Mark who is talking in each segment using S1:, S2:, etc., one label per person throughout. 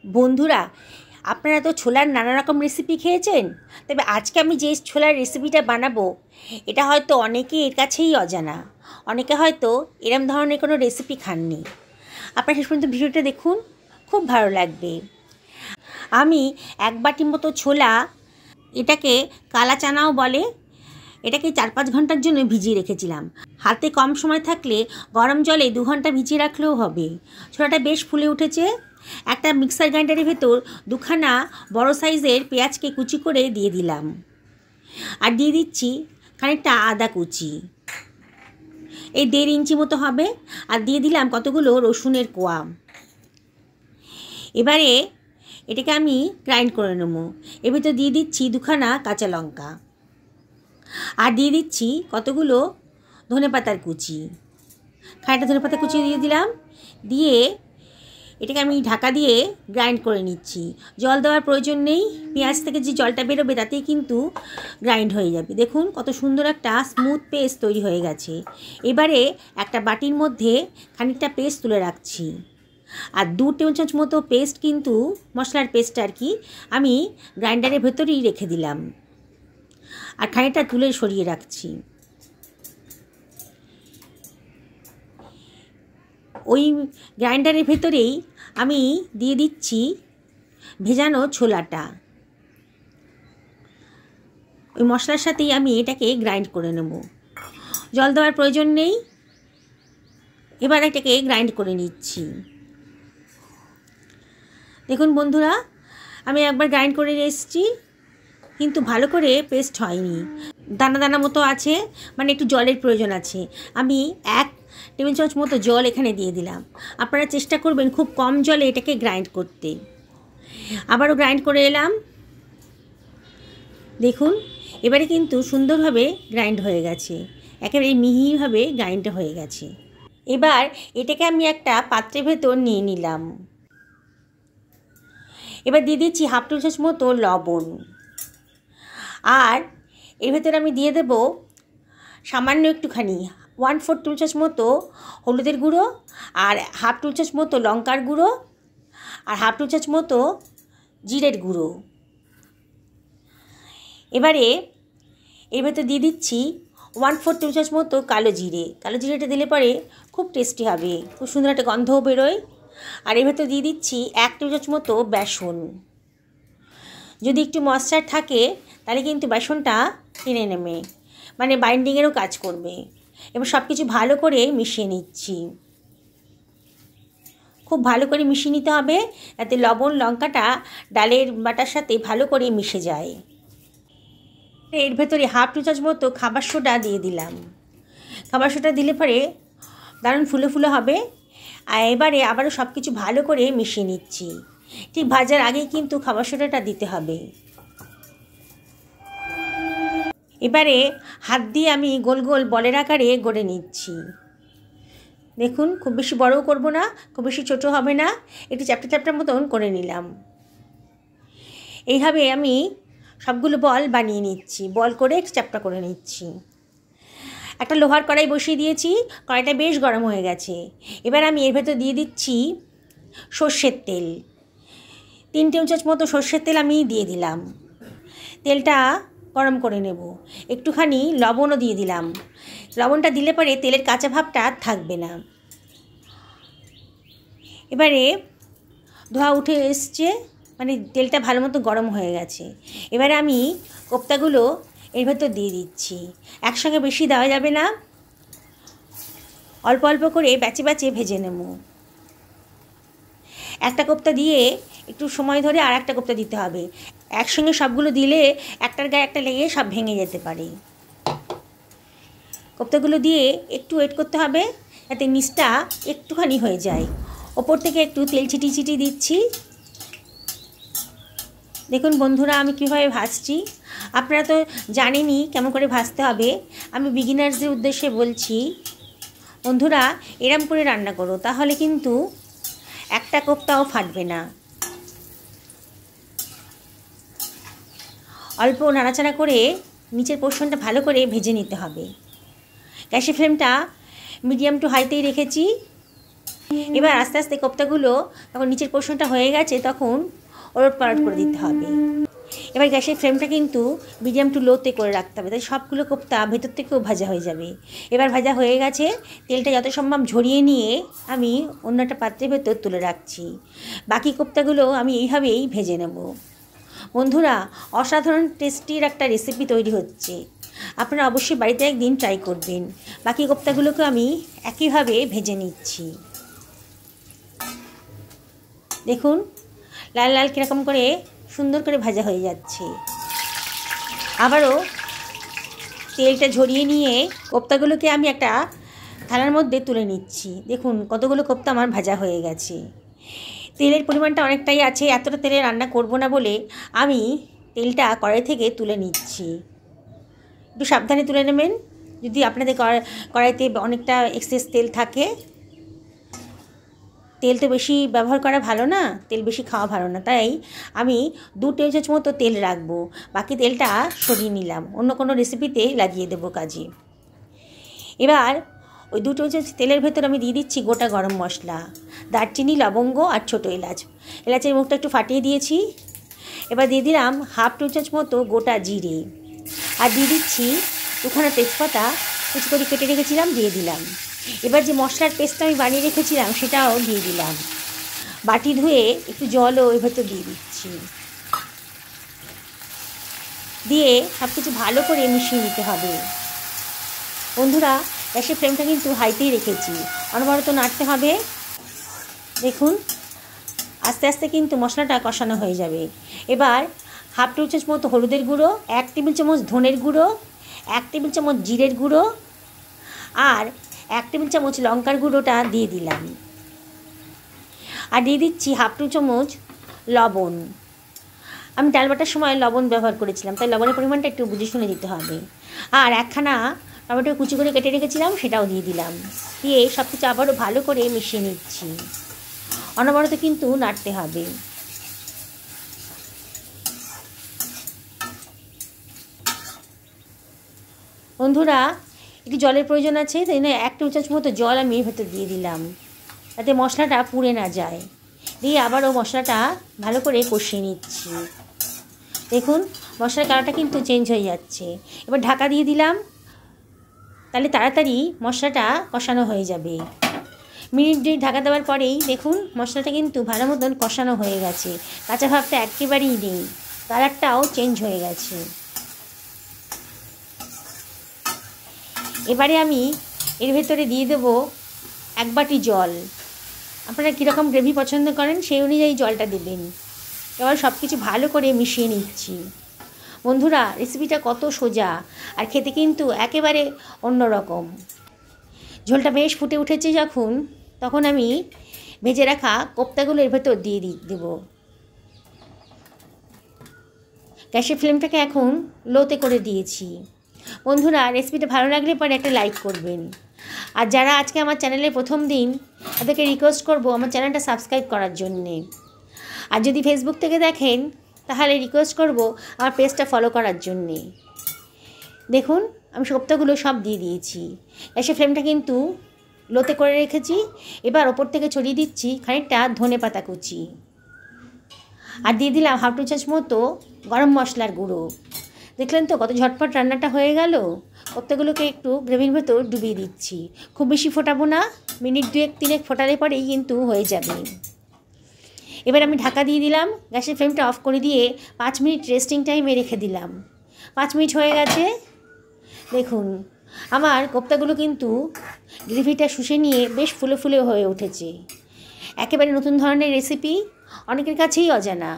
S1: বন্ধুরা, আপনারা তো ছোলার নানা রকম রেসিপি খেয়েছেন, তবে আজকে আমি যে ছোলার রেসিপিটা বানাবো এটা হয়তো অনেকে এর কাছেই অজানা। অনেকে হয়তো এরম ধরনের কোনো রেসিপি খাননি। আপনারা শেষ পর্যন্ত ভিডিওটা দেখুন, খুব ভালো লাগবে। আমি 1 বাটি মতো ছোলা, এটাকে কালা চানাও বলে, এটাকে 4-5 ঘন্টার জন্য ভিজিয়ে রেখেছিলাম। হাতে কম সময় থাকলে গরম জলে 2 ঘন্টা ভিজিয়ে রাখলেও হবে। ছোলাটা বেশ ফুলে উঠেছে। একটা মিক্সার গ্রাইন্ডারের ভেতর 2খানা বড় সাইজের পেঁয়াজকে কুচি করে দিয়ে দিলাম, আর দিয়ে দিচ্ছি খানিকটা আদা কুচি, এই 1.5 ইঞ্চি মতো হবে, আর দিয়ে দিলাম কতগুলো রসুনের কোয়া। এবারে এটাকে আমি গ্রাইন্ড করে নেব। এর ভিতর দিয়ে দিচ্ছি 2খানা কাঁচা লঙ্কা, আর দিয়ে দিচ্ছি কতগুলো ধনেপাতার কুচি, খানিকটা ধনেপাতা কুচি দিয়ে দিলাম। দিয়ে এটাকে আমি ঢাকা দিয়ে গ্রাইন্ড করে নিচ্ছি। জল দেওয়ার প্রয়োজন নেই, পেঁয়াজ থেকে যে জলটা বেরোবে তাতেই কিন্তু গ্রাইন্ড হয়ে যাবে। দেখুন কত সুন্দর একটা স্মুথ পেস্ট তৈরি হয়ে গেছে। এবারে একটা বাটির মধ্যে খানিকটা পেস্ট তুলে রাখছি, আর 2 টেবিল চামচ মতো পেস্ট, কিন্তু মশলার পেস্ট আর কি, আমি গ্রাইন্ডারের ভেতরেই রেখে দিলাম, আর খানিকটা তুলে সরিয়ে রাখছি। ওই গ্রাইন্ডারের ভেতরেই আমি দিয়ে দিচ্ছি ভেজানো ছোলাটা। ওই মশলার সাথেই আমি এটাকে গ্রাইন্ড করে নেব, জল দেওয়ার প্রয়োজন নেই। এবার এটাকে গ্রাইন্ড করে নিচ্ছি। দেখুন বন্ধুরা, আমি একবার গ্রাইন্ড করে এসেছি, কিন্তু ভালো করে পেস্ট হয়নি, দানা দানা মতো আছে, মানে একটু জলের প্রয়োজন আছে। আমি 1 টেবিল চামচ মতো জল এখানে দিয়ে দিলাম। আপনারা চেষ্টা করবেন খুব কম জলে এটাকে গ্রাইন্ড করতে। আবারও গ্রাইন্ড করে এলাম। দেখুন এবারে কিন্তু সুন্দরভাবে গ্রাইন্ড হয়ে গেছে, একেবারে মিহিভাবে গ্রাইন্ড হয়ে গেছে। এবার এটাকে আমি একটা পাত্রের ভেতর নিয়ে নিলাম। এবার দিয়ে দিচ্ছি 1/2 টেবিল চামচ মতো লবণ, আর এর ভেতরে আমি দিয়ে দেব সামান্য একটুখানি 1/4 টেবিল চামচ মতো হলুদের গুঁড়ো, আর 1/2 টেবিল চামচ মতো লঙ্কার গুঁড়ো, আর 1/2 টেবিল চামচ মতো জিরের গুঁড়ো। এবারে এর ভেতর দিয়ে দিচ্ছি 1/4 টেবিল চামচ মতো কালো জিরে। কালো জিরেটা দিলে পরে খুব টেস্টি হবে, খুব সুন্দর একটা গন্ধও বেরোয়। আর এর ভেতর দিয়ে দিচ্ছি 1 টেবিল চামচ মতো বেসন। যদি একটু ময়েশ্চার থাকে তাহলে কিন্তু বেসনটা টেনে নেবে, মানে বাইন্ডিংয়েরও কাজ করবে। এবার সব কিছু ভালো করে মিশিয়ে নিচ্ছি। খুব ভালো করে মিশিয়ে নিতে হবে, যাতে লবণ লঙ্কাটা ডালের বাটার সাথে ভালো করে মিশে যায়। এর ভেতরে 1/2 টেবিল চামচ মতো খাবার সোডা দিয়ে দিলাম। খাবার সোডা দিলে পরে দারুণ ফুলে ফুলে হবে। আর এবারে আবারও সব কিছু ভালো করে মিশিয়ে নিচ্ছি। ঠিক ভাজার আগেই কিন্তু খাবার সোডাটা দিতে হবে। এবারে হাত দিয়ে আমি গোল গোল বলের আকারে গড়ে নিচ্ছি। দেখুন খুব বেশি বড়ও করব না, খুব বেশি ছোটো হবে না, একটু চ্যাপ্টা চ্যাপ্টা মতন করে নিলাম। এইভাবে আমি সবগুলো বল বানিয়ে নিচ্ছি, বল করে একটু চ্যাপ্টা করে নিচ্ছি। একটা লোহার কড়াই বসিয়ে দিয়েছি, কড়াইটা বেশ গরম হয়ে গেছে। এবার আমি এর ভেতর দিয়ে দিচ্ছি সর্ষের তেল। 3 টেবিল চামচ মতো সর্ষের তেল আমি দিয়ে দিলাম। তেলটা গরম করে নেব। একটুখানি লবণও দিয়ে দিলাম। লবণটা দিলে পরে তেলের কাঁচা ভাবটা আর থাকবে না। এবারে ধোঁয়া উঠে এসছে, মানে তেলটা ভালো মতো গরম হয়ে গেছে। এবারে আমি কোপ্তাগুলো এর ভেতর দিয়ে দিচ্ছি। একসঙ্গে বেশি দেওয়া যাবে না, অল্প অল্প করে ব্যাচে ব্যাচে ভেজে নেব। একটা কোপ্তা দিয়ে একটু সময় ধরে আর একটা কোপ্তা দিতে হবে। একসঙ্গে সবগুলো দিলে একটার গায়ে একটা লেগে সব ভেঙে যেতে পারে। কোপ্তাগুলো দিয়ে একটু ওয়েট করতে হবে, যাতে নিচটা একটুখানি হয়ে যায়। ওপর থেকে একটু তেল ছিটিয়ে ছিটিয়ে দিচ্ছি। দেখুন বন্ধুরা, আমি কীভাবে ভাজছি। আপনারা তো জানেনই কেমন করে ভাজতে হবে। আমি বিগিনার্সদের উদ্দেশ্যে বলছি, বন্ধুরা এরম করে রান্না করো, তাহলে কিন্তু একটা কোপ্তাও ফাটবে না। অল্প নাড়াচাড়া করে নিচের পোর্শনটা ভালো করে ভেজে নিতে হবে। গ্যাসের ফ্লেমটা মিডিয়াম টু হাইতেই রেখেছি। এবার আস্তে আস্তে কোপ্তাগুলো যখন নিচের পোর্শনটা হয়ে গেছে তখন ওলট পালট করে দিতে হবে। এবার গ্যাসের ফ্লেমটা কিন্তু মিডিয়াম টু লোতে করে রাখতে হবে, তাই সবগুলো কোপ্তা ভেতর থেকেও ভাজা হয়ে যাবে। এবার ভাজা হয়ে গেছে, তেলটা যত সম্ভব ঝরিয়ে নিয়ে আমি অন্য একটা পাত্রের ভেতর তুলে রাখছি। বাকি কোপ্তাগুলো আমি এইভাবেই ভেজে নেব। বন্ধুরা, অসাধারণ টেস্টির একটা রেসিপি তৈরি হচ্ছে, আপনারা অবশ্যই বাড়িতে একদিন ট্রাই করবেন। বাকি কোপ্তাগুলোকে আমি একইভাবে ভেজে নিচ্ছি। দেখুন লাল লাল কীরকম করে সুন্দর করে ভাজা হয়ে যাচ্ছে। আবারও তেলটা ঝরিয়ে নিয়ে কোপ্তাগুলোকে আমি একটা থালার মধ্যে তুলে নিচ্ছি। দেখুন কতগুলো কোপ্তা আমার ভাজা হয়ে গেছে। তেলের পরিমাণটা অনেকটাই আছে, এতটা তেলে রান্না করব না বলে আমি তেলটা কড়াই থেকে তুলে নিচ্ছি। একটু সাবধানে তুলে নেবেন, যদি আপনাদের কড়াইতে অনেকটা এক্সেস তেল থাকে। তেল তো বেশি ব্যবহার করা ভালো না, তেল বেশি খাওয়া ভালো না, তাই আমি 2 টেবিল চামচ মতো তেল রাখবো। বাকি তেলটা সরিয়ে নিলাম, অন্য কোনো রেসিপিতে লাগিয়ে দেবো কাজে। এবার ওই 2 টেবিল চামচ তেলের ভেতর আমি দিয়ে দিচ্ছি গোটা গরম মশলা, দারচিনি, লবঙ্গ আর ছোটো এলাচ। এলাচের মুখটা একটু ফাটিয়ে দিয়েছি। এবার দিয়ে দিলাম 1/2 টেবিল চামচ মতো গোটা জিরে, আর দিয়ে দিচ্ছি 2খানা তেজপাতা কুচি করে কেটে রেখেছিলাম, দিয়ে দিলাম। এবার যে মশলার পেস্টটা আমি বানিয়ে রেখেছিলাম সেটাও দিয়ে দিলাম। বাটি ধুয়ে একটু জলও এর ভেতর দিয়ে দিচ্ছি। দিয়ে সব কিছু ভালো করে মিশিয়ে নিতে হবে। বন্ধুরা, গ্যাসের ফ্লেমটা কিন্তু হাইতেই রেখেছি, অনবরত নাড়তে হবে। দেখুন আস্তে আস্তে কিন্তু মশলাটা কষানো হয়ে যাবে। এবার 1/2 টেবিল চামচ মতো হলুদের গুঁড়ো, 1 টেবিল চামচ ধনের গুঁড়ো, 1 টেবিল চামচ জিরের গুঁড়ো আর 1 টেবিল চামচ লঙ্কার গুঁড়োটা দিয়ে দিলাম। আর দিয়ে দিচ্ছি 1/2 টেবিল চামচ লবণ। আমি ডাল বাটার সময় লবণ ব্যবহার করেছিলাম, তাই লবণের পরিমাণটা একটু বুঝে শুনে দিতে হবে। আর 1খানা টমেটো কুচি করে কেটে রেখেছিলাম, সেটাও দিয়ে দিলাম। দিয়ে সব কিছু আবারও ভালো করে মিশিয়ে নিচ্ছি। অনবরত কিন্তু নাড়তে হবে। বন্ধুরা, একটু জলের প্রয়োজন আছে, তাই জন্য 1 টেবিল চামচ মতো জল আমি এর ভেতর দিয়ে দিলাম, যাতে মশলাটা পুড়ে না যায়। দিয়ে আবারও মশলাটা ভালো করে কষিয়ে নিচ্ছি। দেখুন মশলার কালারটা কিন্তু চেঞ্জ হয়ে যাচ্ছে। এবার ঢাকা দিয়ে দিলাম, তাহলে তাড়াতাড়ি মশলাটা কষানো হয়ে যাবে। মিনিট 2 ঢাকা দেওয়ার পরেই দেখুন মশলাটা কিন্তু ভালো মতন কষানো হয়ে গেছে, কাঁচা ভাবটা একেবারেই নেই, কালারটাও চেঞ্জ হয়ে গেছে। এবারে আমি এর ভেতরে দিয়ে দেবো 1 বাটি জল। আপনারা কীরকম গ্রেভি পছন্দ করেন সেই অনুযায়ী জলটা দেবেন। এবার সব কিছু ভালো করে মিশিয়ে নিচ্ছি। বন্ধুরা, রেসিপিটা কত সোজা আর খেতে কিন্তু একেবারে অন্যরকম। ঝোলটা বেশ ফুটে উঠেছে যখন, তখন আমি ভেজে রাখা কোপ্তাগুলো এর ভেতর দিয়ে দেবো। গ্যাসের ফ্লেমটাকে এখন লোতে করে দিয়েছি। বন্ধুরা, রেসিপিটা ভালো লাগলে পরে একটা লাইক করবেন। আর যারা আজকে আমার চ্যানেলে প্রথম দিন, তাদেরকে রিকোয়েস্ট করব আমার চ্যানেলটা সাবস্ক্রাইব করার জন্যে। আর যদি ফেসবুক থেকে দেখেন তাহলে রিকোয়েস্ট করব আমার পেজটা ফলো করার জন্যে। দেখুন আমি কোপ্তাগুলো সব দিয়ে দিয়েছি। গ্যাসের ফ্লেমটা কিন্তু লোতে করে রেখেছি। এবার ওপর থেকে ছড়িয়ে দিচ্ছি খানিকটা ধনেপাতা কুচি, আর দিয়ে দিলাম 1/2 টেবিল চামচ মতো গরম মশলার গুঁড়ো। দেখলেন তো কত ঝটপট রান্নাটা হয়ে গেল। কোপ্তাগুলোকে একটু গ্রেভির ভেতর ডুবিয়ে দিচ্ছি, খুব বেশি ফোটাবো না, মিনিট 2-3 ফোটালে পরেই কিন্তু হয়ে যাবে। এবার আমি ঢাকা দিয়ে দিলাম, গ্যাসের ফ্লেমটা অফ করে দিয়ে 5 মিনিট রেস্টিং টাইমে রেখে দিলাম। 5 মিনিট হয়ে গেছে। দেখুন আমার কোপ্তাগুলো কিন্তু গ্রেভিটা শুষে নিয়ে বেশ ফুলে ফুলে হয়ে উঠেছে। একেবারে নতুন ধরনের রেসিপি, অনেকের কাছেই অজানা।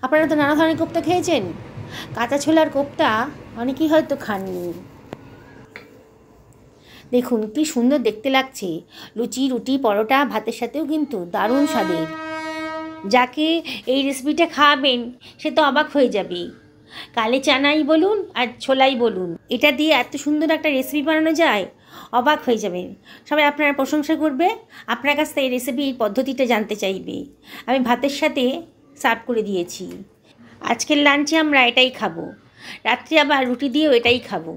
S1: আপনারা তো নানা ধরনের কোপ্তা খেয়েছেন, কাঁচা ছোলার কোপ্তা অনেকেই হয়তো খাননি। দেখুন কি সুন্দর দেখতে লাগছে, লুচি, রুটি, পরোটা, ভাতের সাথেও কিন্তু দারুণ স্বাদের। যাকে এই রেসিপিটা খাওয়াবেন সে তো অবাক হয়ে যাবে। কালে চানাই বলুন আর ছোলাই বলুন, এটা দিয়ে এত সুন্দর একটা রেসিপি বানানো যায়, অবাক হয়ে যাবেন। সবাই আপনার প্রশংসা করবে, আপনার কাছ থেকে এই রেসিপির পদ্ধতিটা জানতে চাইবে। আমি ভাতের সাথে সার্ভ করে দিয়েছি। আজকের লাঞ্চে আমরা এটাই খাবো, রাত্রে আবার রুটি দিয়েও এটাই খাবো।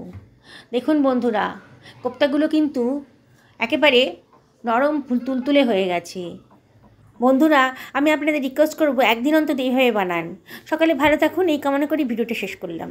S1: দেখুন বন্ধুরা, কোপ্তাগুলো কিন্তু একেবারে নরম তুলতুলে হয়ে গেছে। বন্ধুরা, আমি আপনাদের রিকোয়েস্ট করবো একদিন অন্তত এইভাবে বানান। সকালে ভালো থাকুন এই কামনা করে ভিডিওটা শেষ করলাম।